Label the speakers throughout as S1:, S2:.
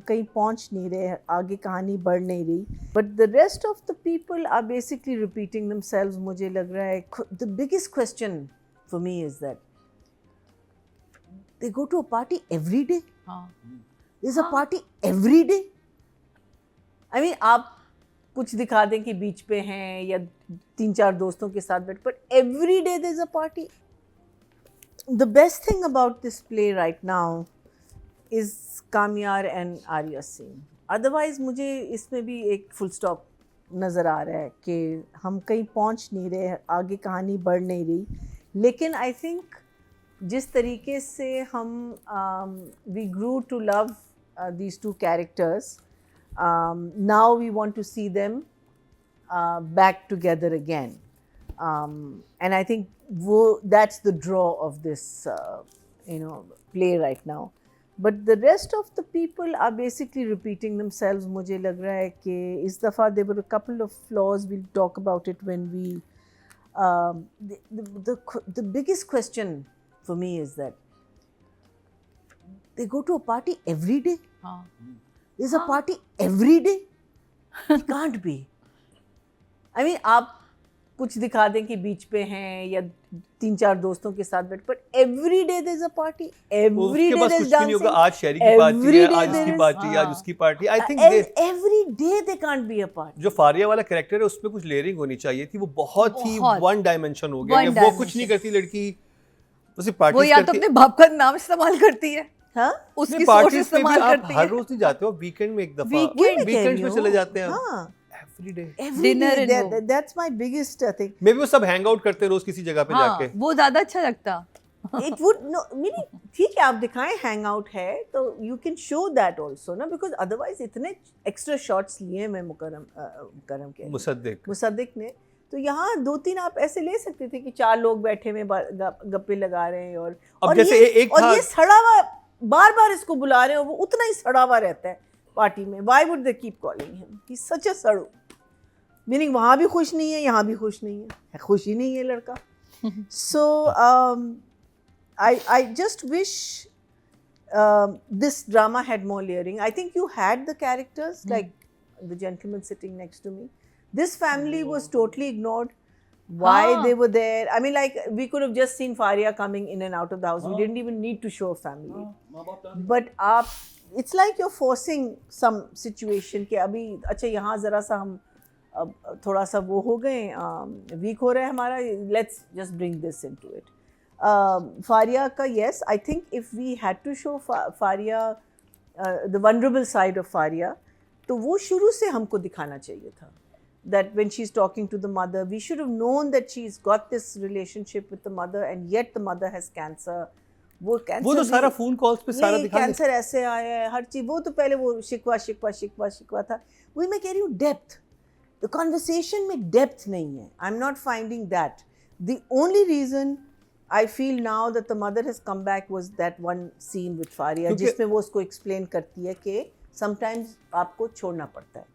S1: कहीं पहुंच नहीं रहे, आगे कहानी बढ़ नहीं रही, but the rest of the people are basically repeating themselves. मुझे लग रहा है the biggest question for me is that they go to a party every day. Is a party every day. I mean आप कुछ दिखा दें कि बीच पे हैं या 3-4 दोस्तों के साथ बैठ, but every day there is a party. The best thing about this play right now is Kamyar and Arya Singh. Otherwise मुझे इसमें भी एक full stop नज़र आ रहा है कि हम कहीं पहुंच नहीं रहे, आगे कहानी बढ़ नहीं रही. लेकिन I think जिस तरीके से हम we grew to love these two characters, now we want to see them back together again. And I think that's the draw of this play right now. But the rest of the people are basically repeating themselves. मुझे लग रहा है कि इस दफ़ा there were a couple of flaws. We'll talk about it when we the biggest question for me is that they go to a party every day. There's a party every day. It can't be. I mean आप कुछ दिखा दें कि बीच पे हैं या 3-4 दोस्तों के साथ बैठ, but every day there is a party, every day there is dancing.
S2: आज शहरी की पार्टी है, आज इसकी पार्टी, आज उसकी party. I think
S1: every day they can't be a party.
S2: जो फारिया वाला कैरेक्टर है उसमें कुछ लेयरिंग होनी चाहिए थी. वो बहुत ही वन डायमेंशन हो गया. वो कुछ नहीं करती लड़की, वो सिर्फ पार्टी.
S3: वो या तो अपने बाप का नाम इस्तेमाल करती है,
S1: हाँ
S3: उसकी सोच इस्तेमाल करती है.
S2: हर रोज नहीं जाते हो, वीकेंड में एक दफा, वीकेंड में चले जाते हैं.
S1: हाँ,
S2: every day.
S1: Dinner. That's my biggest thing.
S2: Maybe वो सब hang out करते हैं रोज किसी जगह पे जाके.
S3: वो ज्यादा अच्छा लगता.
S1: It would no meaning ठीक है आप दिखाएं hang out है तो you can show that also ना, because otherwise इतने extra shots लिए मैं मुकर्रम के मुसद्दिक ने, तो यहाँ 2-3 आप ऐसे ले सकते थे कि 4 लोग बैठे में गप्पे लगा रहे हैं और
S2: जैसे एक
S1: ये सड़ा हुआ बार-बार इसको बुला रहे हैं और वो उतना ही सड़ा हुआ रहता है पार्टी में. Why would they keep calling him? He's such a सड़ू. मीनिंग वहाँ भी खुश नहीं है, यहाँ भी खुश नहीं है, खुश ही नहीं है लड़का. So I just wish this drama had more layering. I think you had the characters like the gentleman sitting next to me. This family was totally ignored. Why they were there? I mean, like we could have just seen Faria coming in and out of the house. We didn't even need to show a family. But it's like you're forcing some situation कि अभी अच्छा यहाँ ज़रा सा हम थोड़ा सा वो हो गए, वीक हो रहा है हमारा, let's just bring this into it. Faria का yes, I think if we had to show Faria the vulnerable side of Faria, तो वो शुरू से हमको दिखाना चाहिए था. That when she's talking to the mother, we should have known that she's got this relationship with the mother and yet the mother has cancer. वो
S2: तो सारा फोन कॉल्स पे सारा दिखा
S1: कैंसर ऐसे आया है, हर चीज. वो तो पहले वो शिकवा था. वही मैं कह रही हूँ डेप्थ, द कॉन्वर्सेशन में डेप्थ नहीं है. I am not finding that. The only reason I feel now that the mother has come back was that one scene with Faria जिसमें वो उसको एक्सप्लेन करती है कि समटाइम्स आपको छोड़ना पड़ता है.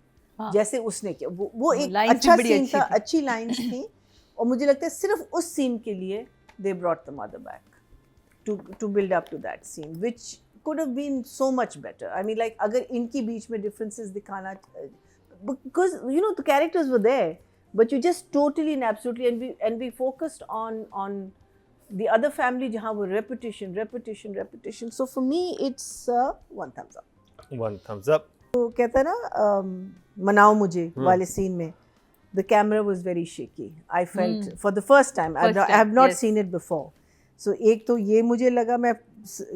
S1: जैसे उसने किया, वो एक अच्छा सीन था, अच्छी लाइन्स थी, और मुझे लगता है सिर्फ उस सीन के लिए they brought the mother back to build up to that scene, which could have been so much better. I mean, like अगर इनकी बीच में differences दिखाना, because you know the characters were there, but you just totally and absolutely and we focused on the other family जहाँ वो repetition. So for me it's one thumbs up. तो कहता ना मनाओ मुझे वाले scene में, the camera was very shaky. I felt for the first time. I have not seen it before. So एक तो ये मुझे लगा, मैं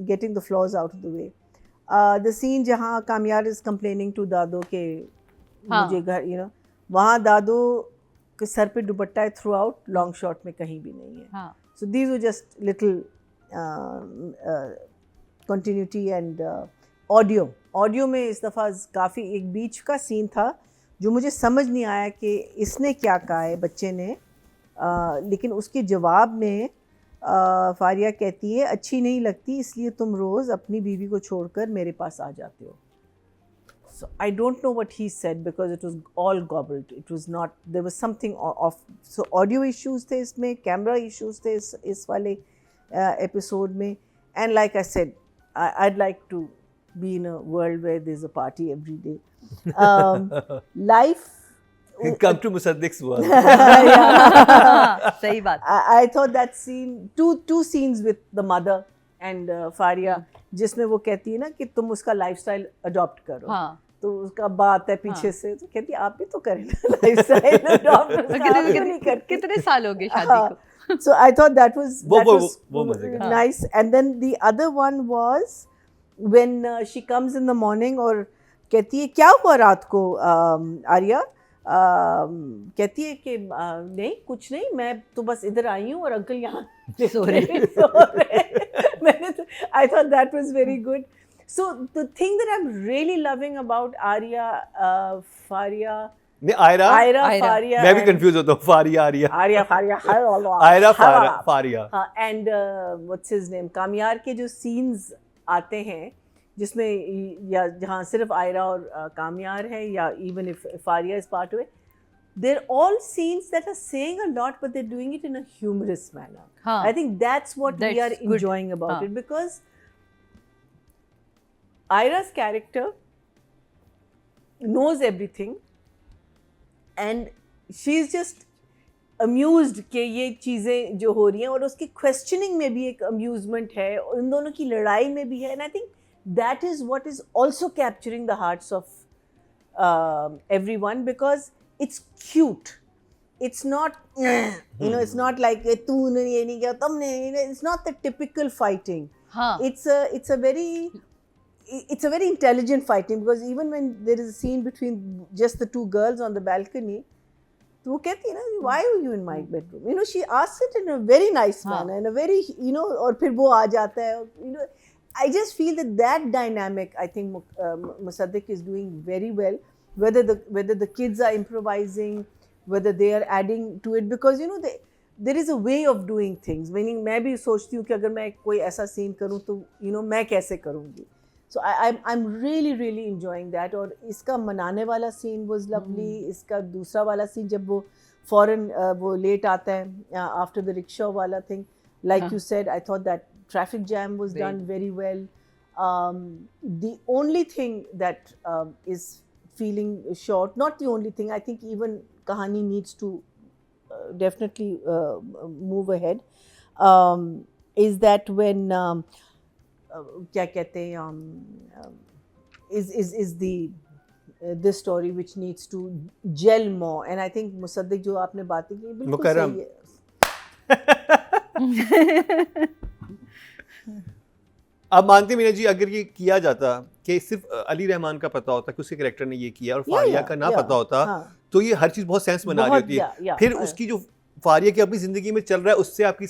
S1: getting the flaws out of the way. The scene जहाँ कामयार is complaining to दादो के मुझे घर वहाँ दादो के सर पे दुपट्टा है throughout, long shot में कहीं भी नहीं है. So these were just little continuity and audio में इस दफ़ा काफ़ी एक बीच का सीन था जो मुझे समझ नहीं आया कि इसने क्या कहा है बच्चे ने, लेकिन उसके जवाब में फारिया कहती है अच्छी नहीं लगती इसलिए तुम रोज़ अपनी बीवी को छोड़कर मेरे पास आ जाते हो. So I don't know what he said because it was all gobbled. It was not, there was something off. So audio issues थे इसमें, camera issues थे इस वाले episode में, and like I said, I'd like to be in a world where there's a party every day. Life.
S2: Come to Musaddiq's world.
S3: सही बात.
S1: I thought that scene, two scenes with the mother and Faria, जिसमें वो कहती है ना कि तुम उसका लाइफस्टाइल अडॉप्ट करो.
S3: हाँ.
S1: तो उसका बात है पीछे से, तो कहती है आप भी तो करें ना लाइफस्टाइल अडॉप्ट.
S3: कितने साल हो गए शादी को?
S1: So I thought that was
S2: वो मजे का.
S1: nice. And then the other one was when she comes in the morning और कहती है क्या हुआ रात को आर्या. कहती है कि नहीं कुछ नहीं, मैं तो बस इधर आई हूँ और अंकल यहाँ
S3: सो रहे.
S1: मैंने तो I thought that was very good. So the thing that I'm really loving about Arya, Faria,
S2: नहीं आयरा
S1: Faria,
S2: मैं भी कंफ्यूज होता हूँ. फारिया आर्या.
S1: Faria,
S2: आयरा फारिया.
S1: हाँ, and what's his name, कामयार के जो scenes आते हैं जिसमें या जहाँ सिर्फ आयरा और कामयार है या even if Faria is part of it, they're all scenes that are saying a lot but they're doing it in a humorous manner.
S3: हाँ.
S1: I think that's what we are
S3: That's good.
S1: enjoying about
S3: हाँ.
S1: it, because Ira's character knows everything and she's just amused कि ये चीज़ें जो हो रही हैं, और उसकी questioning में भी एक amusement है, उन दोनों की लड़ाई में भी है. And I think that is what is also capturing the hearts of everyone, because it's cute. It's not, it's not like तूने ये नहीं किया तुमने, it's not the typical fighting.
S3: हाँ.
S1: It's a very intelligent fighting, because even when there is a scene between just the two girls on the balcony, तो वो कहती है ना, why are you in my bedroom? She asks it in a very nice manner, in a very, और फिर वो आ जाता है. I just feel that dynamic, I think Musaddiq is doing very well. Whether the kids are improvising, whether they are adding to it, because there is a way of doing things. Meaning मैं भी सोचती हूँ कि अगर मैं कोई ऐसा scene करूँ तो मैं कैसे करूँगी. So I'm really enjoying that. और इसका मनाने वाला scene was lovely. इसका दूसरा वाला scene जब वो foreign वो late आता है after the rickshaw वाला thing, like you said, I thought that traffic jam was done very well. The only thing that is feeling short, not the only thing, I think even Kahani needs to definitely move ahead, is that when क्या कहते हैं is the this story which needs to gel more, and I think Musaddiq जो आपने बातें की बिल्कुल सही है.
S2: अब मानते मीना जी, अगर ये किया जाता कि सिर्फ अली रहमान का पता होता कि उसके कैरेक्टर ने ये किया और फारिया का ना पता होता, तो ये हर चीज बहुत सेंस बना रही होती है. फिर उसकी जो फारिया की अपनी जिंदगी में चल रहा है, उससे आपकी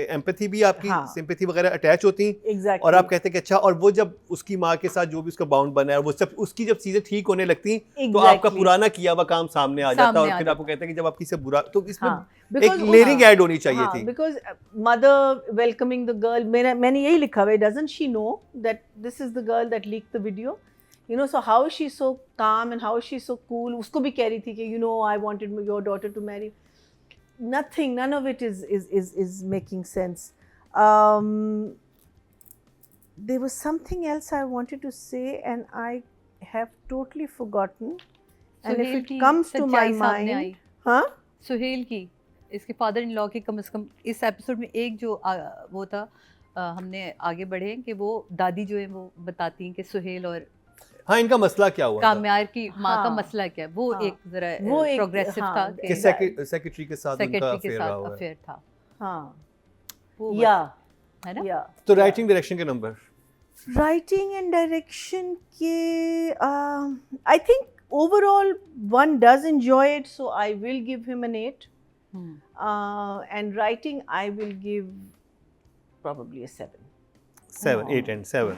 S2: एम्पैथी भी, आपकी सिंपैथी वगैरह अटैच होती हैं. और आप कहते हैं कि अच्छा, और वो जब उसकी माँ के साथ जो भी उसका बाउंड बना है, वो सब उसकी जब चीजें ठीक होने लगती तो आपका पुराना किया हुआ काम सामने आ जाता, और फिर आपको कहते हैं कि जब आपकी से बुरा, तो इसमें एक लेयरिंग ऐड होनी चाहिए थी.
S1: Because mother welcoming the girl, मैंने यही लिखा हुआ है, doesn't she know that this is the girl that leak the video, so how is she so calm and how is she so cool. उसको भी कह रही थी कि I wanted your daughter to marry. None of it is making sense. There was something else I wanted to say and I have totally forgotten. And if it comes to my mind, हाँ?
S3: सुहेल की, इसके father in law की कम से कम इस episode में एक जो वो था, हमने आगे बढ़े कि वो दादी जो है वो बताती हैं कि सुहेल और
S2: हाँ, इनका मसला क्या हुआ,
S3: कामयार की माँ का मसला क्या है, वो एक जरा प्रोग्रेसिव था
S2: कि सेक्रेटरी के साथ उनका अफेयर
S3: था.
S1: हाँ,
S3: है ना.
S2: तो राइटिंग डायरेक्शन के नंबर,
S1: राइटिंग एंड डायरेक्शन के I think overall one does enjoy it, so I will give him an 8. And writing I will give probably a 7.
S2: 8 and 7.